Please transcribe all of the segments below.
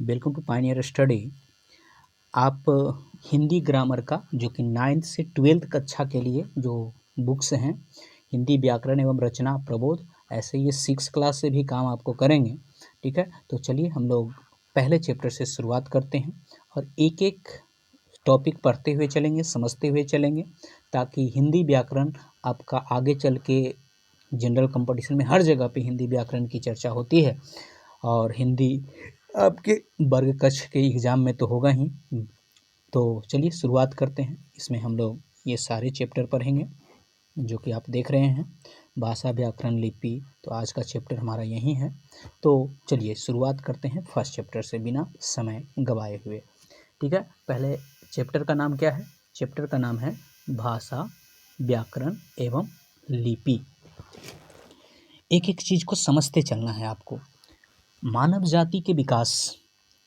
Welcome to Pioneer study. आप Hindi grammar का जो कि 9th से 12th कक्षा के लिए जो बुक्स हैं, हिंदी व्याकरण एवं रचना प्रबोध, ऐसे ये 6 क्लास से भी काम आपको करेंगे। ठीक है, तो चलिए हम लोग पहले चैप्टर से शुरुआत करते हैं और एक एक टॉपिक पढ़ते हुए चलेंगे, समझते हुए चलेंगे, ताकि हिंदी व्याकरण आपका आगे चल के जनरल कंपटीशन में हर जगह पे हिंदी व्याकरण की चर्चा होती है और हिंदी आपके वर्ग कक्ष के एग्ज़ाम में तो होगा ही। तो चलिए शुरुआत करते हैं। इसमें हम लोग ये सारे चैप्टर पढ़ेंगे जो कि आप देख रहे हैं, भाषा, व्याकरण, लिपि। तो आज का चैप्टर हमारा यही है। तो चलिए शुरुआत करते हैं फर्स्ट चैप्टर से बिना समय गवाए हुए। ठीक है, पहले चैप्टर का नाम क्या है? चैप्टर का नाम है भाषा, व्याकरण एवं लिपि। एक एक चीज़ को समझते चलना है आपको। मानव जाति के विकास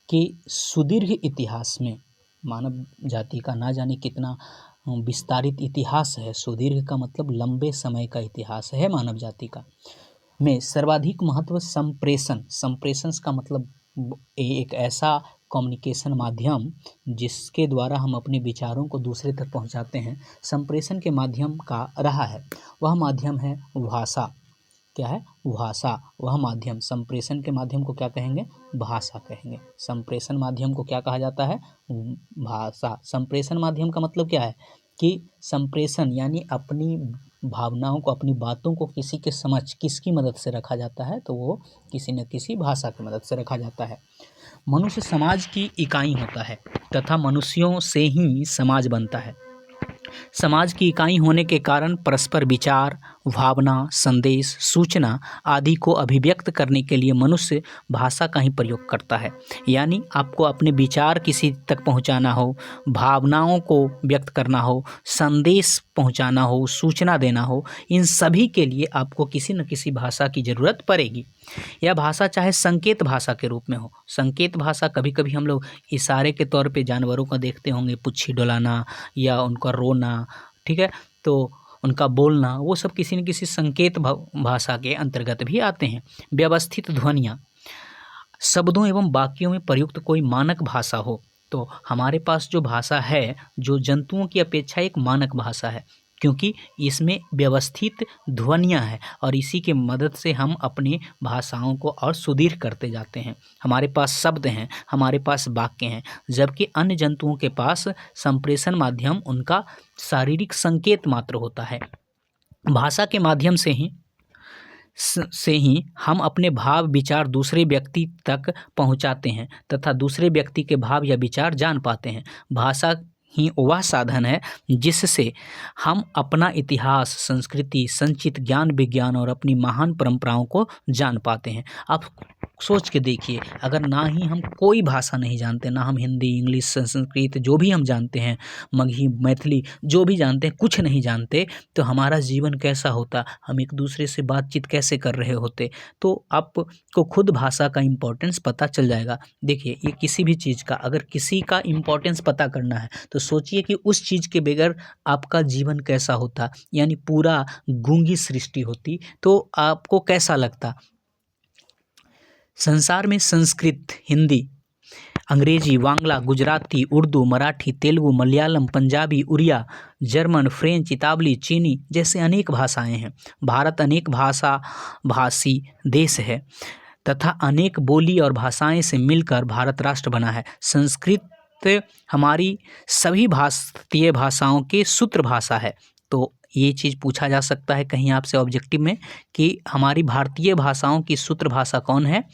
के सुदीर्घ इतिहास में, मानव जाति का ना जाने कितना विस्तारित इतिहास है। सुदीर्घ का मतलब लंबे समय का इतिहास है मानव जाति का। में सर्वाधिक महत्व संप्रेषण का मतलब एक ऐसा कम्युनिकेशन माध्यम जिसके द्वारा हम अपने विचारों को दूसरे तक पहुंचाते हैं। संप्रेषण के माध्यम का रहा है, वह माध्यम है भाषा। क्या है? भाषा। वह माध्यम, संप्रेषण के माध्यम को क्या कहेंगे? भाषा कहेंगे। संप्रेषण माध्यम को क्या कहा जाता है? भाषा। संप्रेषण माध्यम का मतलब क्या है कि संप्रेषण यानी अपनी भावनाओं को, अपनी बातों को किसी के समझ किसकी मदद से रखा जाता है? तो वो किसी न किसी भाषा की मदद से रखा जाता है। मनुष्य समाज की इकाई होता है तथा मनुष्यों से ही समाज बनता है। समाज की इकाई होने के कारण परस्पर विचार, भावना, संदेश, सूचना आदि को अभिव्यक्त करने के लिए मनुष्य भाषा का ही प्रयोग करता है। यानी आपको अपने विचार किसी तक पहुंचाना हो, भावनाओं को व्यक्त करना हो, संदेश पहुंचाना हो, सूचना देना हो, इन सभी के लिए आपको किसी न किसी भाषा की ज़रूरत पड़ेगी। यह भाषा चाहे संकेत भाषा के रूप में हो। संकेत भाषा कभी कभी हम लोग इशारे के तौर पे जानवरों का देखते होंगे, पुच्छी डोलाना या उनका रोना, ठीक है, तो उनका बोलना, वो सब किसी न किसी संकेत भाषा के अंतर्गत भी आते हैं। व्यवस्थित ध्वनियाँ, शब्दों एवं वाक्यों में प्रयुक्त कोई मानक भाषा हो। तो हमारे पास जो भाषा है, जो जंतुओं की अपेक्षा एक मानक भाषा है, क्योंकि इसमें व्यवस्थित ध्वनियाँ हैं और इसी के मदद से हम अपनी भाषाओं को और सुदृढ़ करते जाते हैं। हमारे पास शब्द हैं, हमारे पास वाक्य हैं, जबकि अन्य जंतुओं के पास संप्रेषण माध्यम उनका शारीरिक संकेत मात्र होता है। भाषा के माध्यम से ही हम अपने भाव विचार दूसरे व्यक्ति तक पहुंचाते हैं तथा दूसरे व्यक्ति के भाव या विचार जान पाते हैं। भाषा ही वह साधन है जिससे हम अपना इतिहास, संस्कृति, संचित ज्ञान विज्ञान और अपनी महान परंपराओं को जान पाते हैं। आप सोच के देखिए, अगर ना ही हम कोई भाषा नहीं जानते, ना हम हिंदी, इंग्लिश, संस्कृत जो भी हम जानते हैं, मगही, मैथिली जो भी जानते हैं, कुछ नहीं जानते, तो हमारा जीवन कैसा होता, हम एक दूसरे से बातचीत कैसे कर रहे होते। तो आपको खुद भाषा का इम्पोर्टेंस पता चल जाएगा। देखिए, ये किसी भी चीज़ का, अगर किसी का इम्पोर्टेंस पता करना है तो सोचिए कि उस चीज़ के बगैर आपका जीवन कैसा होता, यानी पूरा गूंगी सृष्टि होती, तो आपको कैसा लगता। संसार में संस्कृत, हिंदी, अंग्रेजी, बांग्ला, गुजराती, उर्दू, मराठी, तेलुगु, मलयालम, पंजाबी, उड़िया, जर्मन, फ्रेंच, इतालवी, चीनी जैसे अनेक भाषाएं हैं। भारत अनेक भाषा भाषी देश है तथा अनेक बोली और भाषाएं से मिलकर भारत राष्ट्र बना है। संस्कृत हमारी सभी भारतीय भाषाओं के सूत्र भाषा है। तो ये चीज़ पूछा जा सकता है कहीं आपसे ऑब्जेक्टिव में कि हमारी भारतीय भाषाओं की सूत्र भाषा कौन है?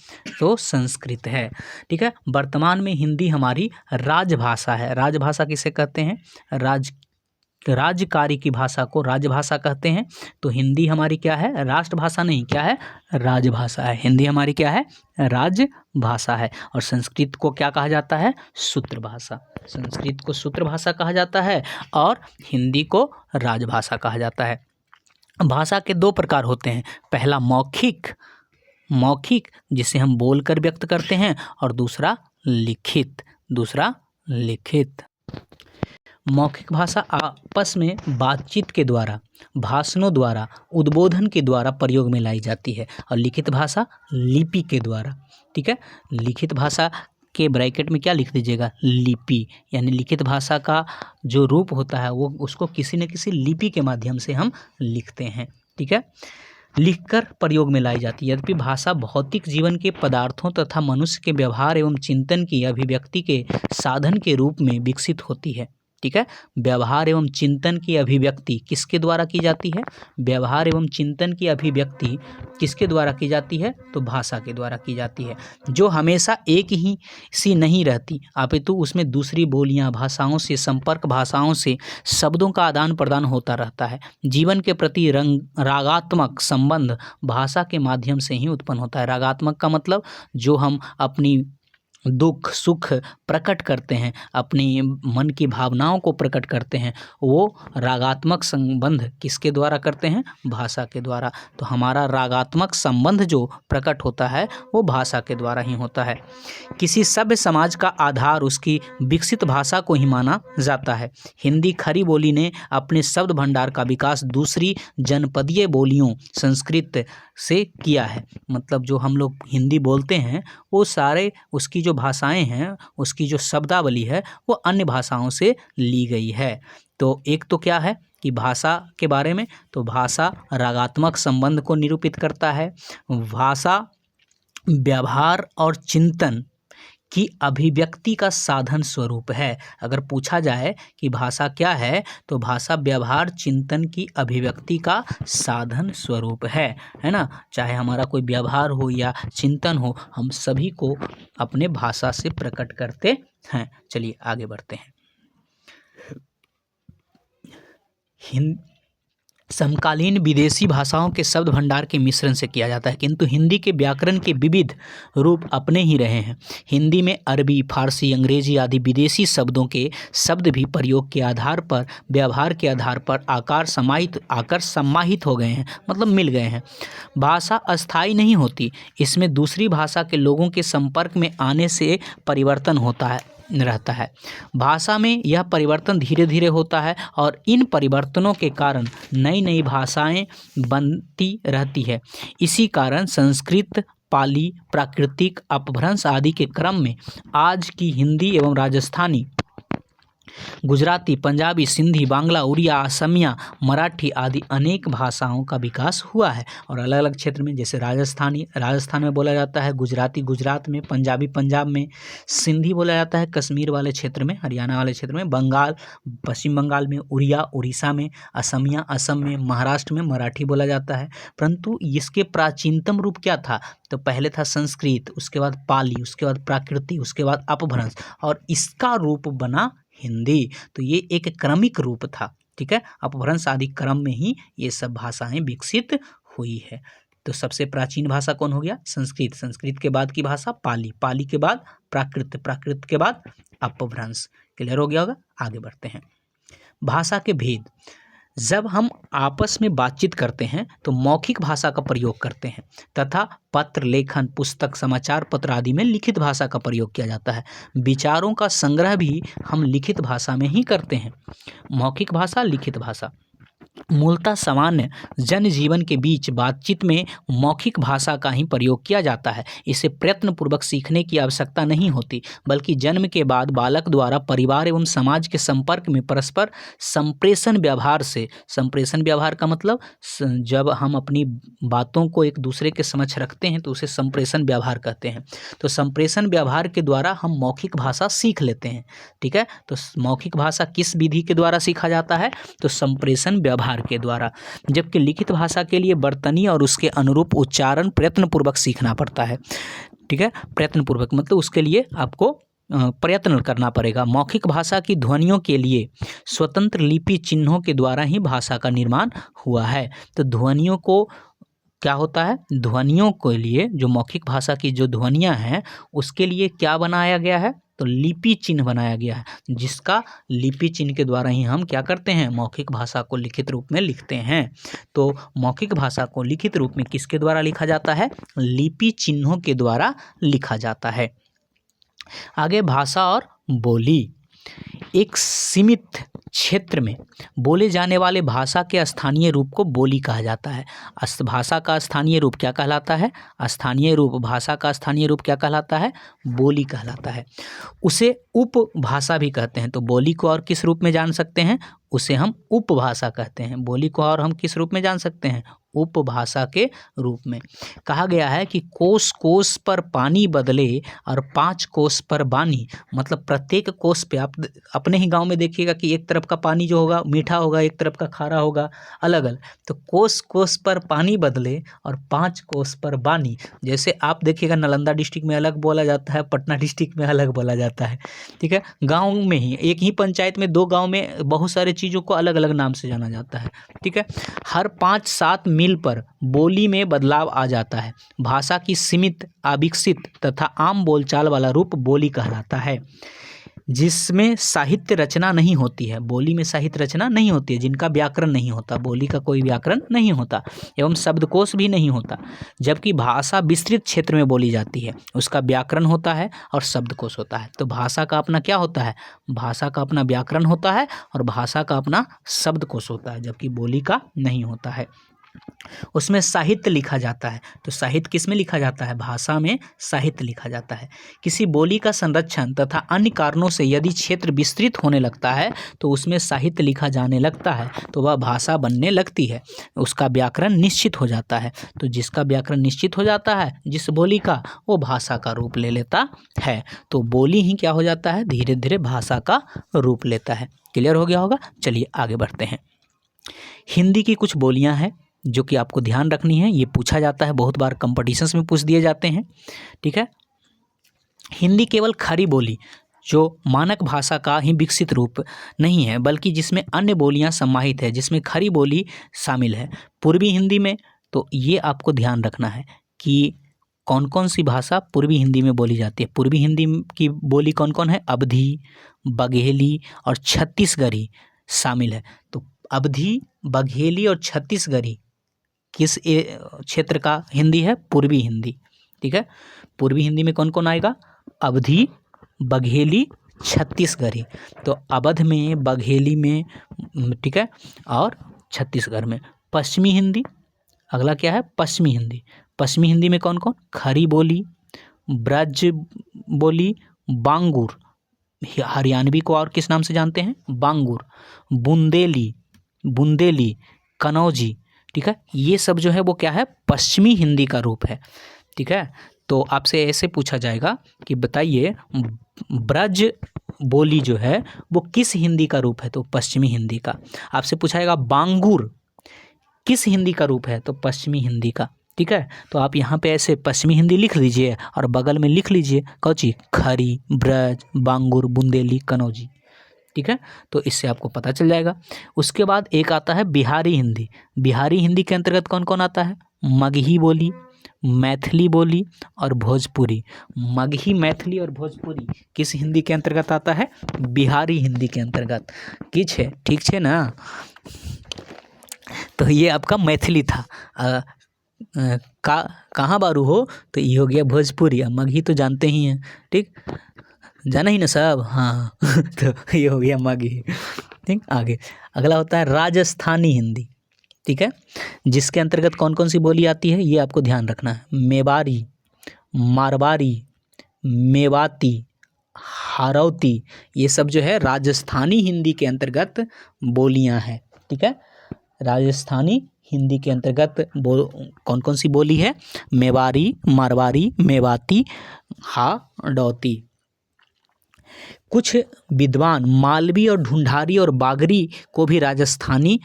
तो संस्कृत है। ठीक है, वर्तमान में हिंदी हमारी राजभाषा है। राजभाषा किसे कहते हैं? राज्यकारी की भाषा को राजभाषा कहते हैं। तो हिंदी हमारी क्या है? राष्ट्रभाषा नहीं, क्या है? राजभाषा है। हिंदी हमारी क्या है? राजभाषा है। और संस्कृत को क्या कहा जाता है? सूत्र भाषा। संस्कृत को सूत्र भाषा कहा जाता है और हिंदी को राजभाषा कहा जाता है। भाषा के 2 प्रकार होते हैं। पहला मौखिक जिसे हम बोलकर व्यक्त करते हैं, और दूसरा लिखित। मौखिक भाषा आपस में बातचीत के द्वारा, भाषणों द्वारा, उद्बोधन के द्वारा प्रयोग में लाई जाती है, और लिखित भाषा लिपि के द्वारा। ठीक है, लिखित भाषा के ब्रैकेट में क्या लिख दीजिएगा, लिपि, यानी लिखित भाषा का जो रूप होता है वो उसको किसी न किसी लिपि के माध्यम से हम लिखते हैं। ठीक है, लिखकर प्रयोग में लाई जाती है। यद्यपि भाषा भौतिक जीवन के पदार्थों तथा मनुष्य के व्यवहार एवं चिंतन की अभिव्यक्ति के साधन के रूप में विकसित होती है। ठीक है, व्यवहार एवं चिंतन की अभिव्यक्ति किसके द्वारा की जाती है, व्यवहार एवं चिंतन की अभिव्यक्ति किसके द्वारा की जाती है, तो भाषा के द्वारा की जाती है, जो हमेशा एक ही सी नहीं रहती, अपितु उसमें दूसरी बोलियां, भाषाओं से संपर्क, भाषाओं से शब्दों का आदान प्रदान होता रहता है। जीवन के प्रति रागात्मक संबंध भाषा के माध्यम से ही उत्पन्न होता है। रागात्मक का मतलब जो हम अपनी दुख सुख प्रकट करते हैं, अपनी मन की भावनाओं को प्रकट करते हैं, वो रागात्मक संबंध किसके द्वारा करते हैं, भाषा के द्वारा। तो हमारा रागात्मक संबंध जो प्रकट होता है वो भाषा के द्वारा ही होता है। किसी सभ्य समाज का आधार उसकी विकसित भाषा को ही माना जाता है। हिंदी खरी बोली ने अपने शब्द भंडार का विकास दूसरी जनपदीय बोलियों संस्कृत से किया है। मतलब जो हम लोग हिंदी बोलते हैं वो सारे उसकी जो भाषाएं हैं, उसकी जो शब्दावली है वो अन्य भाषाओं से ली गई है। तो एक तो क्या है कि भाषा के बारे में, तो भाषा रागात्मक संबंध को निरूपित करता है। भाषा व्यवहार और चिंतन की अभिव्यक्ति का साधन स्वरूप है। अगर पूछा जाए कि भाषा क्या है, तो भाषा व्यवहार चिंतन की अभिव्यक्ति का साधन स्वरूप है ना। चाहे हमारा कोई व्यवहार हो या चिंतन हो, हम सभी को अपने भाषा से प्रकट करते हैं। चलिए आगे बढ़ते हैं। समकालीन विदेशी भाषाओं के शब्द भंडार के मिश्रण से किया जाता है, किंतु हिंदी के व्याकरण के विविध रूप अपने ही रहे हैं। हिंदी में अरबी, फारसी, अंग्रेजी आदि विदेशी शब्दों के शब्द भी प्रयोग के आधार पर, व्यवहार के आधार पर आकर समाहित हो गए हैं, मतलब मिल गए हैं। भाषा अस्थायी नहीं होती, इसमें दूसरी भाषा के लोगों के संपर्क में आने से परिवर्तन होता रहता है। भाषा में यह परिवर्तन धीरे धीरे होता है और इन परिवर्तनों के कारण नई नई भाषाएं बनती रहती है। इसी कारण संस्कृत, पाली, प्राकृतिक, अपभ्रंश आदि के क्रम में आज की हिंदी एवं राजस्थानी, गुजराती, पंजाबी, सिंधी, बांग्ला, उड़िया, असमिया, मराठी आदि अनेक भाषाओं का विकास हुआ है। और अलग अलग क्षेत्र में, जैसे राजस्थान में बोला जाता है, गुजराती गुजरात में, पंजाबी पंजाब में, सिंधी बोला जाता है कश्मीर वाले क्षेत्र में, हरियाणा वाले क्षेत्र में, बंगाल पश्चिम बंगाल में, उड़िया उड़ीसा में, असमिया असम में, महाराष्ट्र में मराठी बोला जाता है। परंतु इसके प्राचीनतम रूप क्या था, तो पहले था संस्कृत, उसके बाद पाली, उसके बाद प्राकृतिक, उसके बाद अपभ्रंश, और इसका रूप बना हिंदी। तो ये एक क्रमिक रूप था। ठीक है, अपभ्रंश आदि क्रम में ही ये सब भाषाएं विकसित हुई है। तो सबसे प्राचीन भाषा कौन हो गया, संस्कृत, संस्कृत के बाद की भाषा पाली, पाली के बाद प्राकृत, प्राकृत के बाद अपभ्रंश। क्लियर हो गया होगा। आगे बढ़ते हैं। भाषा के भेद। जब हम आपस में बातचीत करते हैं तो मौखिक भाषा का प्रयोग करते हैं तथा पत्र, लेखन, पुस्तक, समाचार पत्र आदि में लिखित भाषा का प्रयोग किया जाता है। विचारों का संग्रह भी हम लिखित भाषा में ही करते हैं। मौखिक भाषा, लिखित भाषा। मूलतः सामान्य जनजीवन के बीच बातचीत में मौखिक भाषा का ही प्रयोग किया जाता है। इसे प्रयत्नपूर्वक सीखने की आवश्यकता नहीं होती, बल्कि जन्म के बाद बालक द्वारा परिवार एवं समाज के संपर्क में परस्पर संप्रेषण व्यवहार से, संप्रेषण व्यवहार का मतलब जब हम अपनी बातों को एक दूसरे के समक्ष रखते हैं तो उसे संप्रेषण व्यवहार कहते हैं। तो संप्रेषण व्यवहार के द्वारा हम मौखिक भाषा सीख लेते हैं। ठीक है, तो मौखिक भाषा किस विधि के द्वारा सीखा जाता है, तो संप्रेषण व्यवहार के द्वारा। जबकि लिखित भाषा के लिए वर्तनी और उसके अनुरूप उच्चारण प्रयत्नपूर्वक सीखना पड़ता है। ठीक है, प्रयत्नपूर्वक मतलब उसके लिए आपको प्रयत्न करना पड़ेगा। मौखिक भाषा की ध्वनियों के लिए स्वतंत्र लिपि चिन्हों के द्वारा ही भाषा का निर्माण हुआ है। तो ध्वनियों को क्या होता है, ध्वनियों के लिए जो मौखिक भाषा की जो ध्वनियाँ हैं उसके लिए क्या बनाया गया है, तो लिपि चिन्ह बनाया गया है, जिसका लिपि चिन्ह के द्वारा ही हम क्या करते हैं, मौखिक भाषा को लिखित रूप में लिखते हैं। तो मौखिक भाषा को लिखित रूप में किसके द्वारा लिखा जाता है, लिपि चिन्हों के द्वारा लिखा जाता है। आगे भाषा और बोली। एक सीमित क्षेत्र में बोले जाने वाले भाषा के स्थानीय रूप को बोली कहा जाता है। भाषा का स्थानीय रूप क्या कहलाता है? स्थानीय रूप, भाषा का स्थानीय रूप क्या कहलाता है? बोली कहलाता है। उसे उपभाषा भी कहते हैं। तो बोली को और किस रूप में जान सकते हैं? उसे हम उपभाषा कहते हैं। बोली को और हम किस रूप में जान सकते हैं? उपभाषा के रूप में। कहा गया है कि कोस कोस पर पानी बदले और 5 कोस पर बानी। मतलब प्रत्येक कोस पे आप अपने ही गांव में देखिएगा कि एक तरफ का पानी जो होगा मीठा होगा, एक तरफ का खारा होगा, अलग अलग। तो कोस कोस पर पानी बदले और 5 कोस पर बानी। जैसे आप देखिएगा नालंदा डिस्ट्रिक्ट में अलग बोला जाता है, पटना डिस्ट्रिक्ट में अलग बोला जाता है। ठीक है, गाँव में ही एक ही पंचायत में 2 गाँव में बहुत सारे चीज़ों को अलग अलग नाम से जाना जाता है। ठीक है, हर 5-7 मील पर बोली में बदलाव आ जाता है। भाषा की सीमित, अविकसित तथा आम बोलचाल वाला रूप बोली कहलाता है, जिसमें साहित्य रचना नहीं होती है। बोली में साहित्य रचना नहीं होती है, जिनका व्याकरण नहीं होता, बोली का कोई व्याकरण नहीं होता एवं शब्दकोश भी नहीं होता। जबकि भाषा विस्तृत क्षेत्र में बोली जाती है, उसका व्याकरण होता है और शब्दकोश होता है। तो भाषा का अपना क्या होता है? भाषा का अपना व्याकरण होता है और भाषा का अपना शब्दकोश होता है, जबकि बोली का नहीं होता है। उसमें साहित्य लिखा जाता है। तो साहित्य किस में लिखा जाता है? भाषा में साहित्य लिखा जाता है। किसी बोली का संरक्षण तथा अन्य कारणों से यदि क्षेत्र विस्तृत होने लगता है तो उसमें साहित्य लिखा जाने लगता है, तो वह भाषा बनने लगती है, उसका व्याकरण निश्चित हो जाता है। तो जिसका व्याकरण निश्चित हो जाता है, जिस बोली का, वो भाषा का रूप ले लेता है। तो बोली ही क्या हो जाता है? धीरे धीरे भाषा का रूप लेता है। क्लियर हो गया होगा? चलिए आगे बढ़ते हैं। हिंदी की कुछ बोलियां हैं जो कि आपको ध्यान रखनी है। ये पूछा जाता है, बहुत बार कंपटीशंस में पूछ दिए जाते हैं। ठीक है, हिंदी केवल खड़ी बोली जो मानक भाषा का ही विकसित रूप नहीं है, बल्कि जिसमें अन्य बोलियां समाहित है, जिसमें खड़ी बोली शामिल है। पूर्वी हिंदी में, तो ये आपको ध्यान रखना है कि कौन कौन सी भाषा पूर्वी हिंदी में बोली जाती है। पूर्वी हिंदी की बोली कौन कौन है? अवधी, बघेली और छत्तीसगढ़ी शामिल है। तो अवधी, बघेली और छत्तीसगढ़ी किस क्षेत्र का हिंदी है? पूर्वी हिंदी। ठीक है, पूर्वी हिंदी में कौन कौन आएगा? अवधी, बघेली, छत्तीसगढ़ी। तो अवध में, बघेली में, ठीक है, और छत्तीसगढ़ में। पश्चिमी हिंदी, अगला क्या है? पश्चिमी हिंदी। पश्चिमी हिंदी में कौन कौन? खड़ी बोली, ब्रज बोली, बांगुर, हरियाणवी को और किस नाम से जानते हैं? बांगुर, बुंदेली, कनौजी। ठीक है, ये सब जो है वो क्या है? पश्चिमी हिंदी का रूप है। ठीक है, तो आपसे ऐसे पूछा जाएगा कि बताइए ब्रज बोली जो है वो किस हिंदी का रूप है? तो पश्चिमी हिंदी का। आपसे पूछाएगा बांगुर किस हिंदी का रूप है? तो पश्चिमी हिंदी का। ठीक है, तो आप यहाँ पे ऐसे पश्चिमी हिंदी लिख लीजिए और बगल में लिख लीजिए कौची? खड़ी, ब्रज, बांगुर, बुंदेली, कनौजी। ठीक है, तो इससे आपको पता चल जाएगा। उसके बाद एक आता है बिहारी हिंदी। बिहारी हिंदी के अंतर्गत कौन कौन आता है? मगही बोली, मैथिली बोली और भोजपुरी। मगही, मैथिली और भोजपुरी किस हिंदी के अंतर्गत आता है? बिहारी हिंदी के अंतर्गत। की छे? ठीक छे ना? तो ये आपका मैथिली था। कहाँ बारू हो? तो ये हो गया भोजपुरी। मगही तो जानते ही हैं, ठीक, जाना ही ना सब? हाँ तो ये हो गया मगही। ठीक, आगे अगला होता है राजस्थानी हिंदी। ठीक है, जिसके अंतर्गत कौन कौन सी बोली आती है ये आपको ध्यान रखना है। मेवाड़ी, मारवाड़ी, मेवाती, हारौती, ये सब जो है राजस्थानी हिंदी के अंतर्गत बोलियां हैं। ठीक है, राजस्थानी हिंदी के अंतर्गत कौन कौन सी बोली है? मेवाड़ी, मारवाड़ी, मेवाती, हाड़ौती। कुछ विद्वान मालवी और ढूंढारी और बागरी को भी राजस्थानी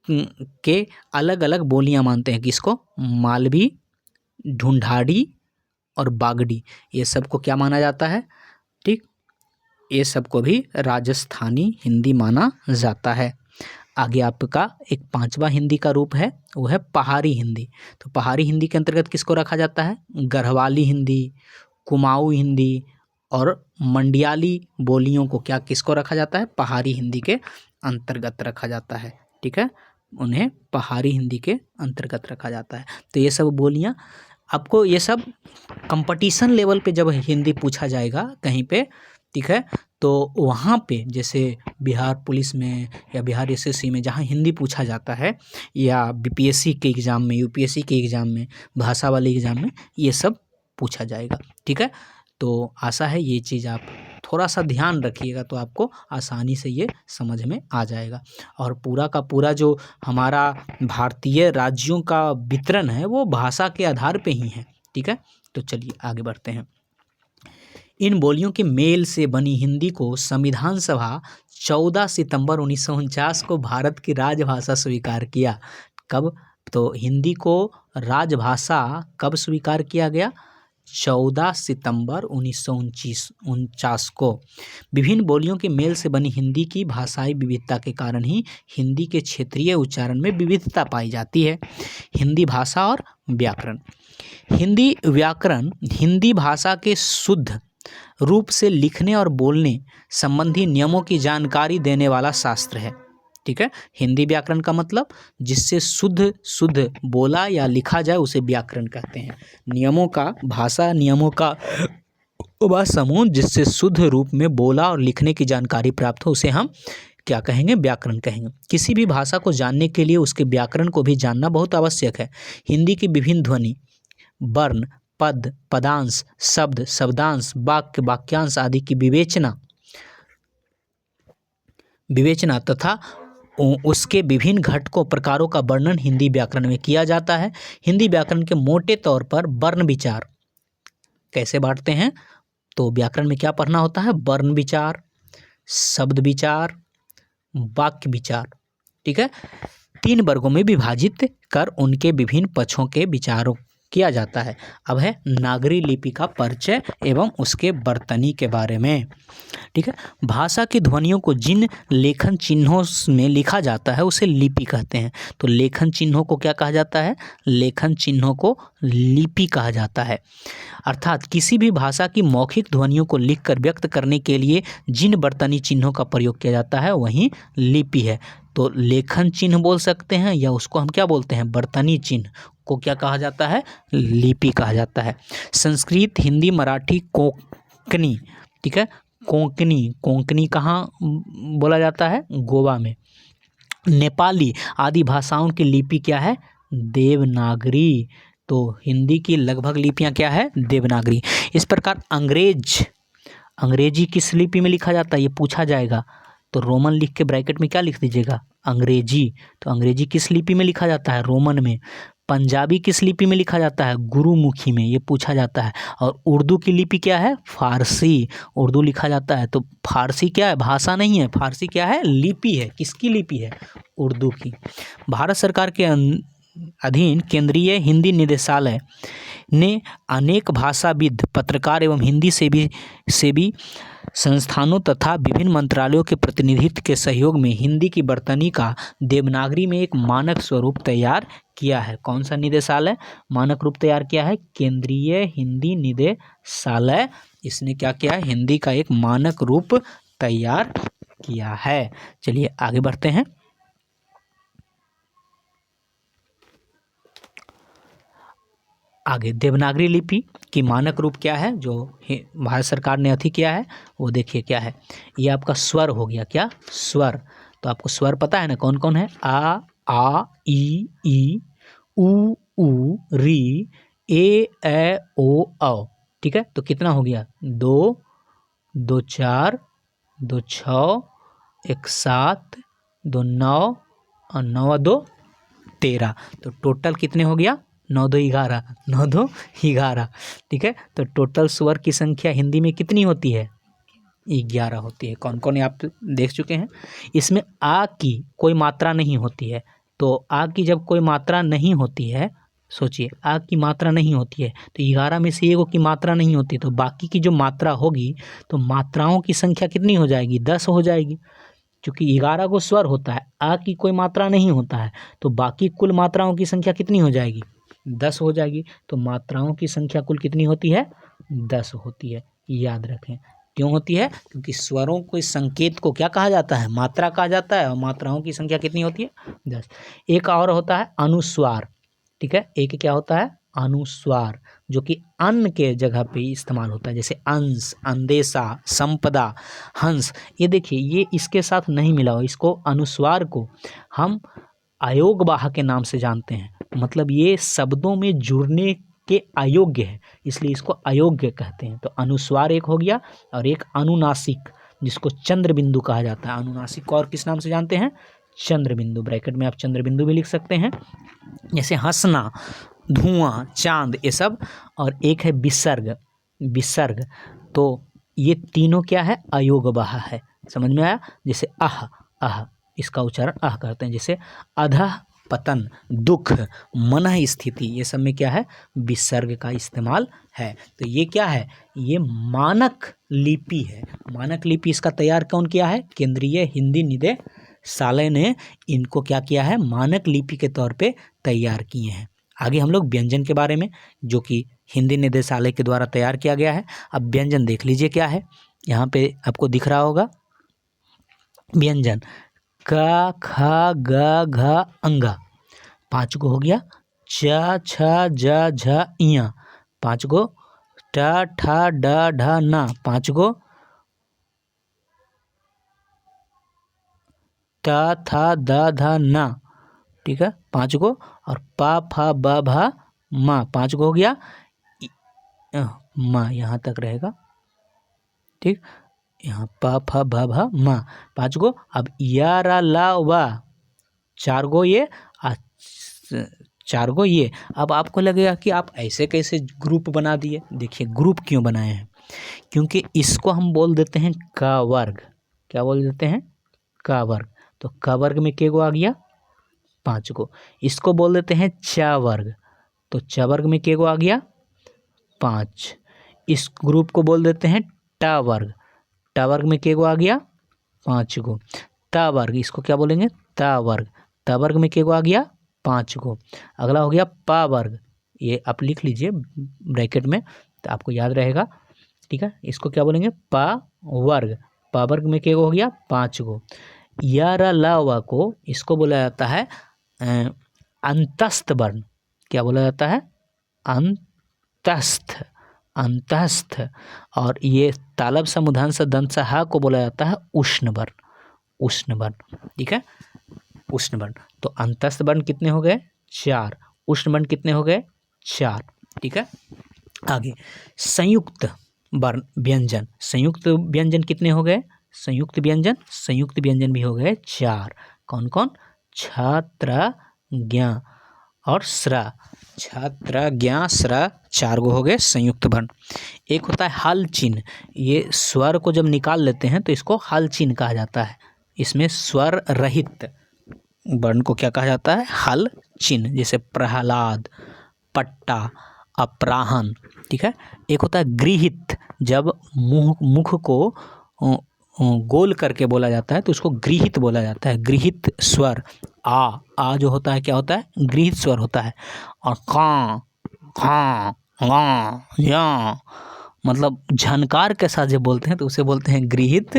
के अलग अलग बोलियां मानते हैं। किसको? मालवी, ढूंढारी और बागड़ी, ये सबको क्या माना जाता है? ठीक, ये सबको भी राजस्थानी हिंदी माना जाता है। आगे आपका एक 5वां हिंदी का रूप है, वो है पहाड़ी हिंदी। तो पहाड़ी हिंदी के अंतर्गत किसको रखा जाता है? गढ़वाली हिंदी, कुमाऊँ हिंदी और मंडियाली बोलियों को क्या किसको रखा जाता है? पहाड़ी हिंदी के अंतर्गत रखा जाता है। ठीक है, उन्हें पहाड़ी हिंदी के अंतर्गत रखा जाता है। तो ये सब बोलियां आपको, ये सब कंपटीशन लेवल पे जब हिंदी पूछा जाएगा कहीं पे, ठीक है। तो वहाँ पे जैसे बिहार पुलिस में या बिहार एसएससी में जहाँ हिंदी पूछा जाता है, या बीपीएससी के एग्ज़ाम में, यूपीएससी के एग्ज़ाम में, भाषा वाले एग्ज़ाम में ये सब पूछा जाएगा। ठीक है, तो आशा है ये चीज़ आप थोड़ा सा ध्यान रखिएगा तो आपको आसानी से ये समझ में आ जाएगा। और पूरा का पूरा जो हमारा भारतीय राज्यों का वितरण है वो भाषा के आधार पे ही है। ठीक है, तो चलिए आगे बढ़ते हैं। इन बोलियों के मेल से बनी हिंदी को संविधान सभा 14 सितंबर 1949 को भारत की राजभाषा स्वीकार किया। कब? तो हिंदी को राजभाषा कब स्वीकार किया गया? 14 सितंबर 1949 को। विभिन्न बोलियों के मेल से बनी हिंदी की भाषाई विविधता के कारण ही हिंदी के क्षेत्रीय उच्चारण में विविधता पाई जाती है। हिंदी भाषा और व्याकरण। हिंदी व्याकरण हिंदी भाषा के शुद्ध रूप से लिखने और बोलने संबंधी नियमों की जानकारी देने वाला शास्त्र है। ठीक है, हिंदी व्याकरण का मतलब जिससे शुद्ध बोला या लिखा जाए उसे व्याकरण कहते हैं। नियमों का, भाषा नियमों का वह समूह जिससे शुद्ध रूप में बोला और लिखने की जानकारी प्राप्त हो उसे हम क्या कहेंगे? व्याकरण कहेंगे। किसी भी भाषा को जानने के लिए उसके व्याकरण को भी जानना बहुत आवश्यक है। हिंदी की विभिन्न ध्वनि, वर्ण, पद, पदांश, शब्द, शब्दांश, वाक्य, वाक्यांश आदि की विवेचना तथा उसके विभिन्न घटकों, प्रकारों का वर्णन हिंदी व्याकरण में किया जाता है। हिंदी व्याकरण के मोटे तौर पर वर्ण विचार कैसे बांटते हैं? तो व्याकरण में क्या पढ़ना होता है? वर्ण विचार, शब्द विचार, वाक्य विचार। ठीक है, 3 वर्गों में विभाजित कर उनके विभिन्न पक्षों के विचारों किया जाता है। अब है नागरी लिपि का परिचय एवं उसके वर्तनी के बारे में। ठीक है, भाषा की ध्वनियों को जिन लेखन चिन्हों में लिखा जाता है उसे लिपि कहते हैं। तो लेखन चिन्हों को क्या कहा जाता है? लेखन चिन्हों को लिपि कहा जाता है। अर्थात किसी भी भाषा की मौखिक ध्वनियों को लिखकर व्यक्त करने के लिए जिन वर्तनी चिन्हों का प्रयोग किया जाता है वही लिपि है। तो लेखन चिन्ह बोल सकते हैं या उसको हम क्या बोलते हैं? वर्तनी चिन्ह को क्या कहा जाता है? लिपि कहा जाता है। संस्कृत, हिंदी, मराठी, कोंकणी। ठीक है, कोंकणी कहाँ बोला जाता है? गोवा में। नेपाली आदि भाषाओं की लिपि क्या है? देवनागरी। तो हिंदी की लगभग लिपियाँ क्या है? देवनागरी। इस प्रकार अंग्रेजी किस लिपि में लिखा जाता है ये पूछा जाएगा तो रोमन लिख के ब्रैकेट में क्या लिख दीजिएगा? अंग्रेजी। तो अंग्रेजी किस लिपि में लिखा जाता है? रोमन में। पंजाबी किस लिपि में लिखा जाता है? गुरुमुखी में, ये पूछा जाता है। और उर्दू की लिपि क्या है? फारसी। उर्दू लिखा जाता है। तो फारसी क्या है? भाषा नहीं है, फारसी क्या है? लिपि है। किसकी लिपि है? उर्दू की। भारत सरकार के अधीन केंद्रीय हिंदी निदेशालय ने अनेक भाषाविद, पत्रकार एवं हिंदी से भी संस्थानों तथा विभिन्न मंत्रालयों के प्रतिनिधित्व के सहयोग में हिंदी की वर्तनी का देवनागरी में एक मानक स्वरूप तैयार किया है। कौन सा निदेशालय मानक रूप तैयार किया है? केंद्रीय हिंदी निदेशालय। इसने क्या किया है? हिंदी का एक मानक रूप तैयार किया है। चलिए आगे बढ़ते हैं। आगे देवनागरी लिपि की मानक रूप क्या है जो भारत सरकार ने अथी किया है वो देखिए क्या है। ये आपका स्वर हो गया। क्या? स्वर। तो आपको स्वर पता है ना कौन कौन है? आ ई ऊ री ए ओ औ। ठीक है, तो कितना हो गया? 2 2 4 2 6 1 7 2 9 और 9 2 13। तो टोटल कितने हो गया? 9 2 11 9 2 11। ठीक है, तो टोटल स्वर की संख्या हिंदी में कितनी होती है? 11 होती है। कौन कौन आप देख चुके हैं। इसमें आ की कोई मात्रा नहीं होती है। तो आ की जब कोई मात्रा नहीं होती है, सोचिए आ की मात्रा नहीं होती है तो 11 में से एगो की मात्रा नहीं होती तो बाकी की जो मात्रा होगी तो मात्राओं की संख्या कितनी हो जाएगी? 10 हो जाएगी। क्योंकि 11 को स्वर होता है, आ की कोई मात्रा नहीं होता है तो बाकी कुल मात्राओं की संख्या कितनी हो जाएगी? 10 हो जाएगी। तो मात्राओं की संख्या कुल कितनी होती है? 10 होती है। याद रखें। क्यों होती है? क्योंकि स्वरों को, इस संकेत को क्या कहा जाता है? मात्रा कहा जाता है। और मात्राओं की संख्या कितनी होती है? 10। एक और होता है अनुस्वार। ठीक है, एक क्या होता है? अनुस्वार, जो कि अन्न के जगह पे इस्तेमाल होता है, जैसे अंश, अंदेशा, संपदा, हंस। ये देखिए, ये इसके साथ नहीं मिला हो, इसको अनुस्वार को हम अयोग्यवाह के नाम से जानते हैं, मतलब ये शब्दों में जुड़ने के अयोग्य है, इसलिए इसको अयोग्य कहते हैं। तो अनुस्वार एक हो गया, और एक अनुनासिक, जिसको चंद्र बिंदु कहा जाता है। अनुनासिक को और किस नाम से जानते हैं? चंद्र बिंदु। ब्रैकेट में आप चंद्र बिंदु भी लिख सकते हैं, जैसे हंसना, धुआं, चांद, ये सब। और एक है विसर्ग। विसर्ग, तो ये तीनों क्या है? अयोग्यवाह है। समझ में आया? जैसे आह, आह, इसका उच्चारण आह करते हैं। जैसे अधः पतन, दुख, मनः स्थिति, ये सब में क्या है? विसर्ग का इस्तेमाल है। तो ये क्या है? ये मानक लिपि है। मानक लिपि इसका तैयार कौन किया है? केंद्रीय हिंदी निदेशालय ने इनको क्या किया है? मानक लिपि के तौर पे तैयार किए हैं। आगे हम लोग व्यंजन के बारे में, जो कि हिंदी निदेशालय के द्वारा तैयार किया गया है। अब व्यंजन देख लीजिए क्या है, यहाँ पे आपको दिख रहा होगा व्यंजन। क, ख, ग, घ, अंगा 5 गो हो गया। च, छ, ज, झ, इया 5 गो। ट, ठ, ड, ढ, न 5 गो। त, थ, द, ध, न, ठीक है, 5 गो। और प, फ, ब, भ, म 5 गो हो गया। म यहाँ तक रहेगा, ठीक। यहाँ प, फ, ब, भ, म 5 गो। अब या, र, ल, व 4 गो ये, 4 गो ये। अब आपको लगेगा कि आप ऐसे कैसे ग्रुप बना दिए? देखिए, ग्रुप क्यों बनाए हैं, क्योंकि इसको हम बोल देते हैं क वर्ग। क्या बोल देते हैं? क वर्ग। तो क वर्ग में के गो आ गया? 5 गो। इसको बोल देते हैं च वर्ग, तो च वर्ग में के गो आ गया? 5। इस ग्रुप को बोल देते हैं ट वर्ग, ट वर्ग में के गो आ गया? 5 गो। त वर्ग, इसको क्या बोलेंगे? त वर्ग, त वर्ग में के गो आ गया? 5 गो। अगला हो गया प वर्ग, ये आप लिख लीजिए ब्रैकेट में, तो आपको याद रहेगा, ठीक है। इसको क्या बोलेंगे? प वर्ग, प वर्ग में के गो हो गया? 5 गो। या, र, ल, व को इसको बोला जाता है अंतस्थ वर्ण। क्या बोला जाता है? अंतस्थ, अंतस्थ। और ये तालब समुधान से दंत से हा को बोला जाता है उष्ण वर्ण, उष्ण वर्ण, ठीक है, उष्ण वर्ण। तो अंतस्थ वर्ण कितने हो गए? 4। उष्ण वर्ण कितने हो गए? 4, ठीक है। आगे संयुक्त वर्ण व्यंजन, संयुक्त व्यंजन कितने हो गए? संयुक्त व्यंजन, संयुक्त व्यंजन भी हो गए 4। कौन कौन? छत्र, ज्ञ और स्र। छत्र, ज्ञ, स्र 4 गो हो गए संयुक्त वर्ण। एक होता है हल चिन्ह, ये स्वर को जब निकाल लेते हैं तो इसको हल चिन्ह कहा जाता है। इसमें स्वर रहित वर्ण को क्या कहा जाता है? हल चिन्ह, जैसे प्रहलाद, पट्टा, अपराहन, ठीक है। एक होता है गृहीत, जब मुख को गोल करके बोला जाता है तो उसको गृहीत बोला जाता है। गृहीत स्वर आ जो होता है क्या होता है? गृहीत स्वर होता है। और क, ख, ग, या मतलब झनकार के साथ जब बोलते हैं तो उसे बोलते हैं गृहीत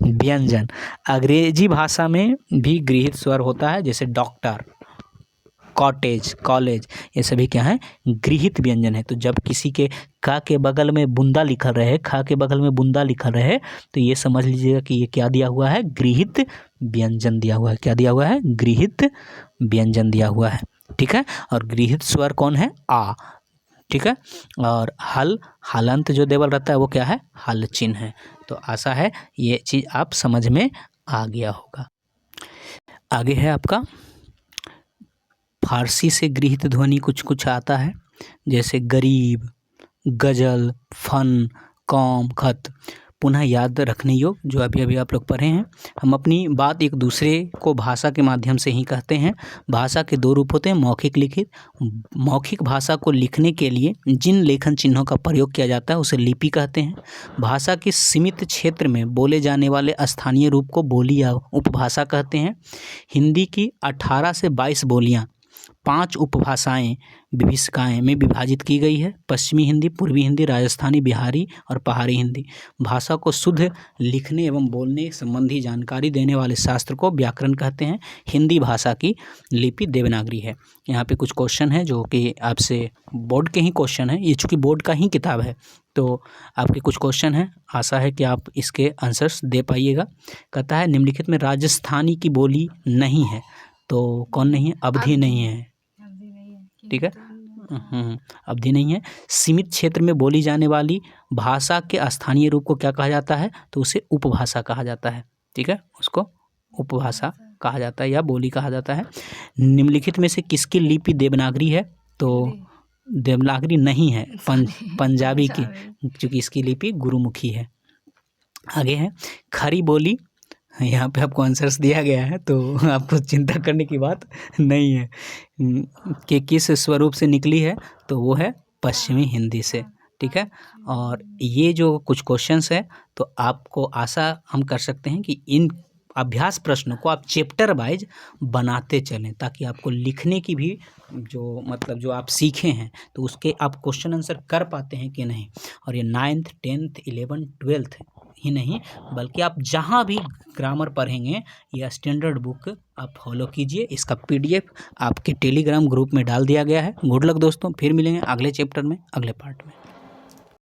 व्यंजन। अंग्रेजी भाषा में भी गृहीत स्वर होता है, जैसे डॉक्टर, कॉटेज, कॉलेज, ये सभी क्या है? गृहीत व्यंजन है। तो जब किसी के का के बगल में बुंदा लिखल रहे, खा के बगल में बुंदा लिखल रहे, तो ये समझ लीजिएगा कि ये क्या दिया हुआ है? गृहीत व्यंजन दिया हुआ है। क्या दिया हुआ है? गृहीत व्यंजन दिया हुआ है, ठीक है। और गृहीत स्वर कौन है? आ, ठीक है। और हलंत जो देवल रहता है वो क्या है? हल चिन्ह है। तो आशा है ये चीज़ आप समझ में आ गया होगा। आगे है आपका फारसी से गृहीत ध्वनि कुछ कुछ आता है, जैसे गरीब, गजल, फन, कौम, खत। पुनः याद रखने योग्य जो अभी अभी आप लोग पढ़े हैं। हम अपनी बात एक दूसरे को भाषा के माध्यम से ही कहते हैं। भाषा के 2 रूप होते हैं, मौखिक, लिखित। मौखिक भाषा को लिखने के लिए जिन लेखन चिन्हों का प्रयोग किया जाता है उसे लिपि कहते हैं। भाषा के सीमित क्षेत्र में बोले जाने वाले स्थानीय रूप को बोली या उपभाषा कहते हैं। हिंदी की 18 से 22 बोलियाँ, 5 उपभाषाएं विभिषिकाएँ में विभाजित की गई है। पश्चिमी हिंदी, पूर्वी हिंदी, राजस्थानी, बिहारी और पहाड़ी हिंदी। भाषा को शुद्ध लिखने एवं बोलने संबंधी जानकारी देने वाले शास्त्र को व्याकरण कहते हैं। हिंदी भाषा की लिपि देवनागरी है। यहाँ पे कुछ क्वेश्चन है जो कि आपसे बोर्ड के ही क्वेश्चन है, ये चूँकि बोर्ड का ही किताब है तो आपके कुछ क्वेश्चन हैं, आशा है कि आप इसके आंसर्स दे पाइएगा। कहता है निम्नलिखित में राजस्थानी की बोली नहीं है, तो कौन नहीं है? अवधी नहीं है, ठीक है, अवधी नहीं है। सीमित क्षेत्र में बोली जाने वाली भाषा के स्थानीय रूप को क्या कहा जाता है? तो उसे उपभाषा कहा जाता है, ठीक है, उसको उपभाषा कहा जाता है या बोली कहा जाता है। निम्नलिखित में से किसकी लिपि देवनागरी है? तो देवनागरी नहीं है, पंजाबी की, क्योंकि इसकी लिपि गुरुमुखी है। आगे है खरी बोली, यहाँ पे आपको आंसर्स दिया गया है तो आपको चिंता करने की बात नहीं है कि किस स्वरूप से निकली है, तो वो है पश्चिमी हिंदी से, ठीक है। और ये जो कुछ क्वेश्चंस है तो आपको आशा हम कर सकते हैं कि इन अभ्यास प्रश्नों को आप चैप्टर वाइज बनाते चलें, ताकि आपको लिखने की भी जो मतलब जो आप सीखे हैं तो उसके आप क्वेश्चन आंसर कर पाते हैं कि नहीं। और ये 9th 10th 11th 12th ही नहीं बल्कि आप जहाँ भी ग्रामर पढ़ेंगे यह स्टैंडर्ड बुक आप फॉलो कीजिए। इसका PDF आपके टेलीग्राम ग्रुप में डाल दिया गया है। गुड लक दोस्तों, फिर मिलेंगे अगले चैप्टर में, अगले पार्ट में।